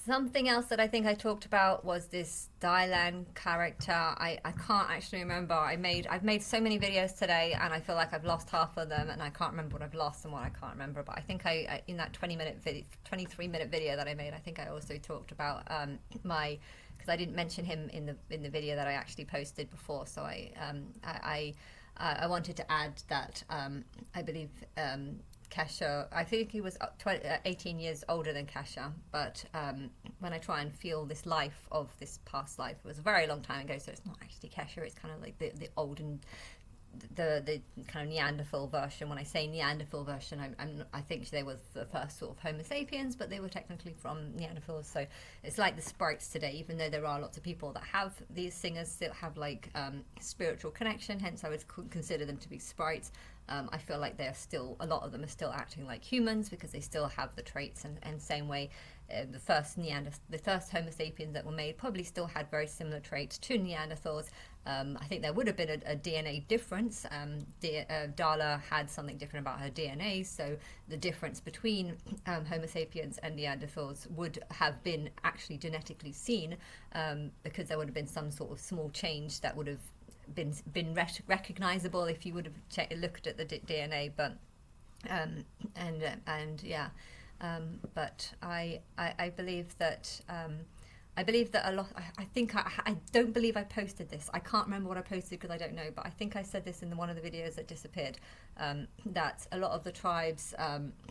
Something else that I think I talked about was this Dylan character. I can't actually remember. I've made so many videos today, and I feel like I've lost half of them, and I can't remember what I've lost and what I can't remember. But I think I in that 20-minute video, 23-minute video that I made, I think I also talked about my, because I didn't mention him in the video that I actually posted before. So I wanted to add that I believe Kesha, I think he was 18 years older than Kesha, but when I try and feel this life of this past life, it was a very long time ago, so it's not actually Kesha, it's kind of like the old and the kind of Neanderthal version. When I say Neanderthal version, I think they were the first sort of Homo sapiens, but they were technically from Neanderthals. So it's like the sprites today, even though there are lots of people that have these singers still have like spiritual connection. Hence, I would consider them to be sprites. I feel like they're still, a lot of them are still acting like humans because they still have the traits, and same way the first Homo sapiens that were made probably still had very similar traits to Neanderthals. I think there would have been a DNA difference. Darla had something different about her DNA, so the difference between Homo sapiens and Neanderthals would have been actually genetically seen, because there would have been some sort of small change that would have been recognizable if you would have looked at the DNA. But and yeah, but I believe that I believe that a lot. I think I don't believe I posted this. I can't remember what I posted because I don't know. But I think I said this in one of the videos that disappeared. That a lot of the tribes.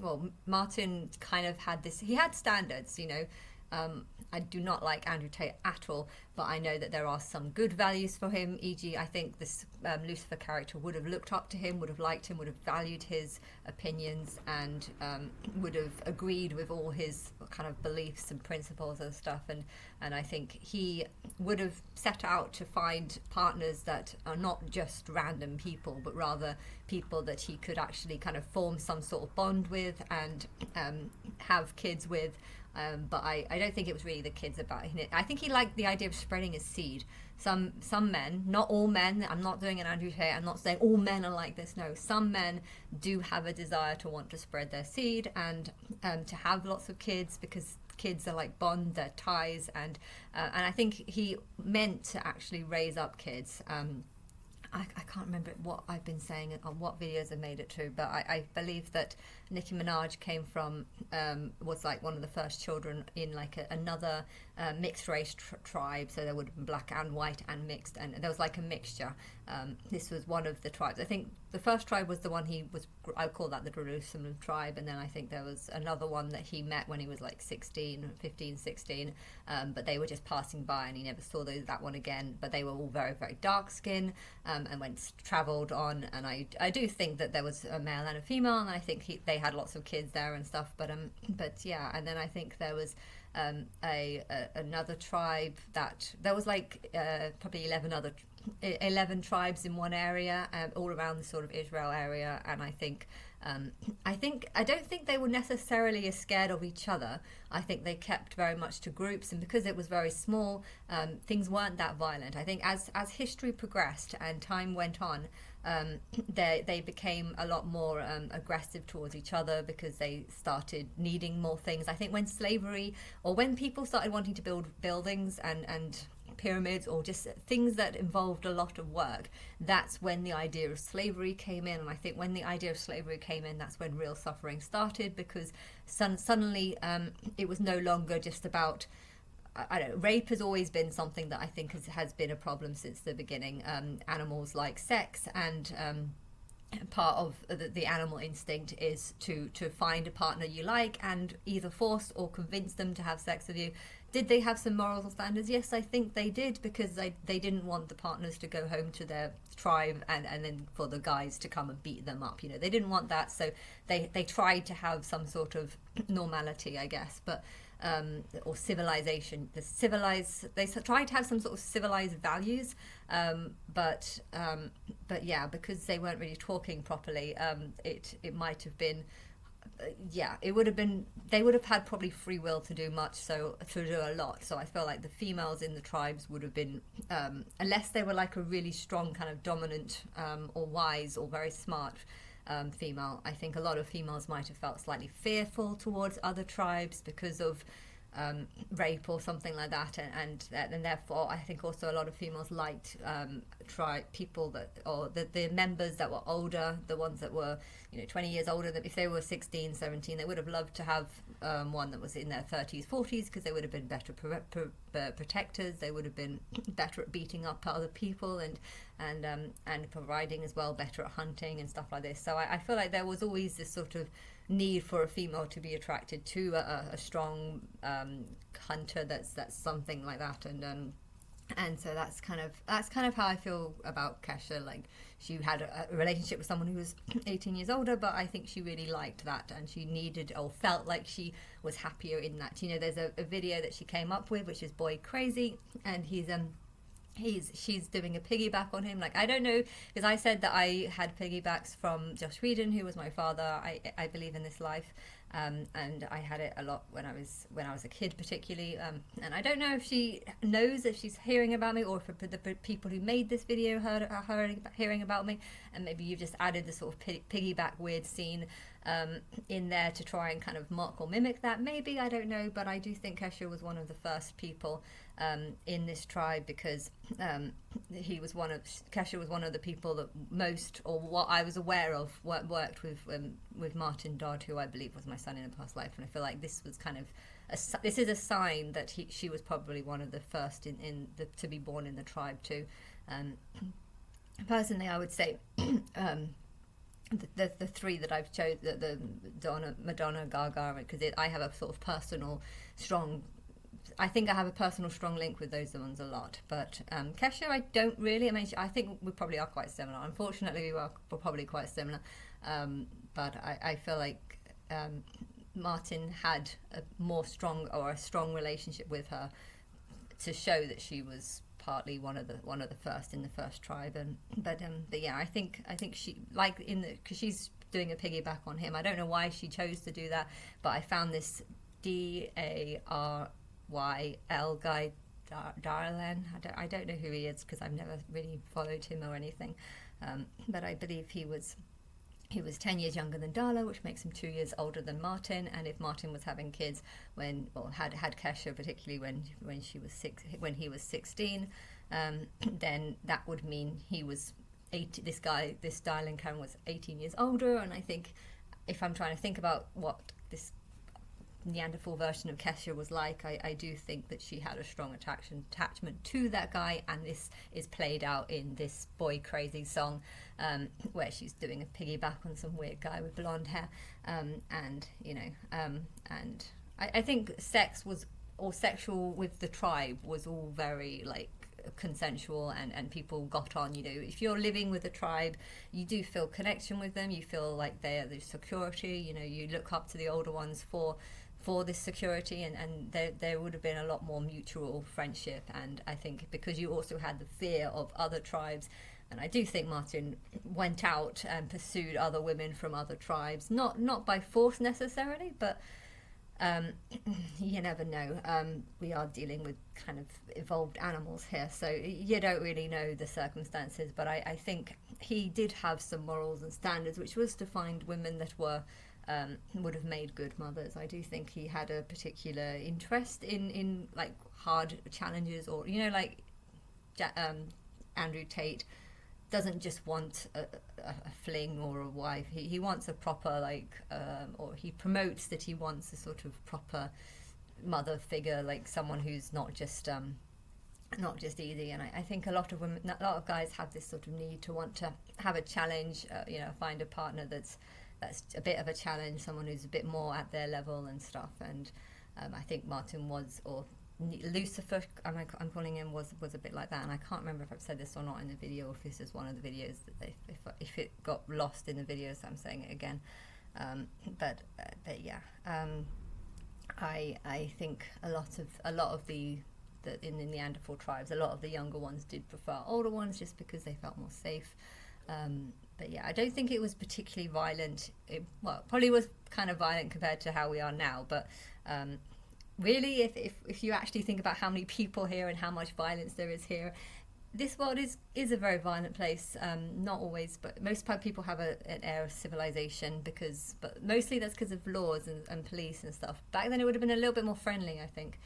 Well, Martin kind of had this. He had standards, you know. I do not like Andrew Tate at all, but I know that there are some good values for him. E.g., I think this Lucifer character would have looked up to him, would have liked him, would have valued his opinions, and would have agreed with all his kind of beliefs and principles and stuff. And I think he would have set out to find partners that are not just random people, but rather people that he could actually kind of form some sort of bond with and have kids with. But I don't think it was really the kids about it. I think he liked the idea of spreading his seed. Some men, not all men, I'm not doing an Andrew Tate, I'm not saying all men are like this, no. Some men do have a desire to want to spread their seed and to have lots of kids, because kids are like bond, they're ties, and I think he meant to actually raise up kids. I can't remember what I've been saying on what videos I made it to, but I believe that Nicki Minaj came from, was like one of the first children in like another mixed race tribe, so there would have been black and white and mixed, and there was like a mixture. This was one of the tribes. I think the first tribe was the one I call that the Jerusalem tribe, and then I think there was another one that he met when he was like 16, 15, 16, but they were just passing by and he never saw that one again, but they were all very, very dark skin, and travelled on, and I do think that there was a male and a female, and I think they had lots of kids there and stuff, but yeah, and then I think there was another tribe that there was like probably 11 tribes in one area, all around the sort of Israel area, and I don't think they were necessarily as scared of each other. I think they kept very much to groups, and because it was very small, things weren't that violent. I think as history progressed and time went on, they became a lot more aggressive towards each other because they started needing more things. I think when slavery, or when people started wanting to build buildings and pyramids, or just things that involved a lot of work, that's when the idea of slavery came in. And I think when the idea of slavery came in, that's when real suffering started, because suddenly it was no longer just about, I don't know, rape has always been something that I think has been a problem since the beginning. Animals like sex, and part of the animal instinct is to find a partner you like and either force or convince them to have sex with you. Did they have some morals or standards? Yes, I think they did, because they didn't want the partners to go home to their tribe and then for the guys to come and beat them up. You know, they didn't want that, so they tried to have some sort of normality, I guess, but or civilization. They tried to have some sort of civilized values, but yeah, because they weren't really talking properly, it might have been. Yeah, it would have been. They would have had probably free will to do a lot. So I feel like the females in the tribes would have been, unless they were like a really strong kind of dominant, or wise or very smart female. I think a lot of females might have felt slightly fearful towards other tribes because of rape or something like that, and therefore I think also a lot of females liked people that, or the members that were older, the ones that were 20 years older. That if they were 16, 17, they would have loved to have one that was in their 30s, 40s, because they would have been better protectors. They would have been better at beating up other people, and providing as well, better at hunting and stuff like this. So I feel like there was always this sort of need for a female to be attracted to a strong hunter that's something like that, and so that's kind of how I feel about Kesha. Like, she had a relationship with someone who was 18 years older, but I think she really liked that, and she needed, or felt like she was happier in that. There's a video that she came up with, which is Boy Crazy, and she's doing a piggyback on him. Like, I don't know, because I said that I had piggybacks from Josh Whedon, who was my father. I believe in this life, and I had it a lot when I was a kid, particularly. And I don't know if she knows, if she's hearing about me, or if the people who made this video are hearing about me, and maybe you've just added the sort of piggyback weird scene in there to try and kind of mock or mimic that. Maybe, I don't know, but I do think Kesha was one of the first people in this tribe, because Kesha was one of the people that most, or what I was aware of, worked with Martin Dodd, who I believe was my son in a past life. And I feel like this was kind of this is a sign that she was probably one of the first to be born in the tribe too. Personally, I would say the three that I've chosen, the Madonna, Gaga, because I have a sort of personal strong. I think I have a personal strong link with those ones a lot, but Kesha, I don't really. I mean, I think we probably are quite similar. Unfortunately, we're probably quite similar, but I feel like Martin had a strong relationship with her, to show that she was partly one of the first in the first tribe. But yeah, I think she, like, because she's doing a piggyback on him. I don't know why she chose to do that, but I found this Daryl guy, Darlan. I don't know who he is, because I've never really followed him or anything, but I believe he was 10 years younger than Darla, which makes him 2 years older than Martin. And if Martin was having kids had Kesha, particularly when he was 16, then that would mean he was 8. This Darlan Karen was 18 years older. And I think, if I'm trying to think about what this Neanderthal version of Kesha was like, I do think that she had a strong attachment to that guy, and this is played out in this Boy Crazy song, where she's doing a piggyback on some weird guy with blonde hair, and I think sex was, or sexual with the tribe, was all very like consensual, and people got on. If you're living with a tribe, you do feel connection with them, you feel like they're the security, you look up to the older ones for this security, and there would have been a lot more mutual friendship. And I think because you also had the fear of other tribes, and I do think Martin went out and pursued other women from other tribes, not by force necessarily, but you never know. We are dealing with kind of evolved animals here, so you don't really know the circumstances, but I think he did have some morals and standards, which was to find women that were would have made good mothers. I do think he had a particular interest in like hard challenges, or like Andrew Tate doesn't just want a fling or a wife. He wants a proper or he promotes that he wants a sort of proper mother figure, like someone who's not just easy. And I think a lot of guys have this sort of need to want to have a challenge, find a partner that's a bit of a challenge, someone who's a bit more at their level and stuff. And I think Martin was, or Lucifer, I'm calling him, was a bit like that. And I can't remember if I've said this or not in the video, or if this is one of the videos that if it got lost in the videos, I'm saying it again. But yeah, I think a lot of the in the Neanderthal tribes, a lot of the younger ones did prefer older ones, just because they felt more safe. But yeah, I don't think it was particularly violent. It probably was kind of violent compared to how we are now, but really, if you actually think about how many people here and how much violence there is here, this world is a very violent place. Not always, but most people have an air of civilization but mostly that's because of laws and police and stuff. Back then, it would have been a little bit more friendly, I think,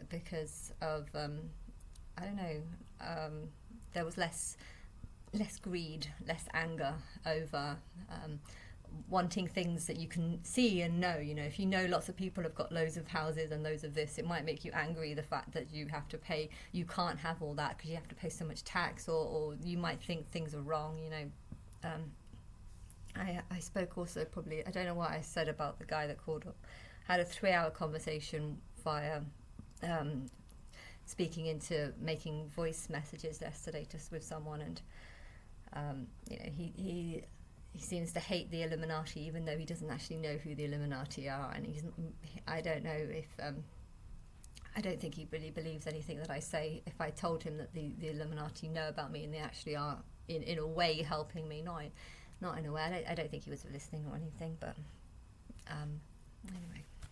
because of I don't know. There was less greed, less anger over wanting things that you can see and know. You know, if you know lots of people have got loads of houses and loads of this, it might make you angry, the fact that you have to pay, you can't have all that because you have to pay so much tax, or you might think things are wrong, you know. I spoke also, probably, I don't know what I said about the guy that called up, had a 3-hour conversation via speaking into making voice messages yesterday just with someone, and you know, he seems to hate the Illuminati, even though he doesn't actually know who the Illuminati are, and I don't know if I don't think he really believes anything that I say. If I told him that the Illuminati know about me and they actually are in a way helping me, not in a way. I don't think he was listening or anything, but anyway.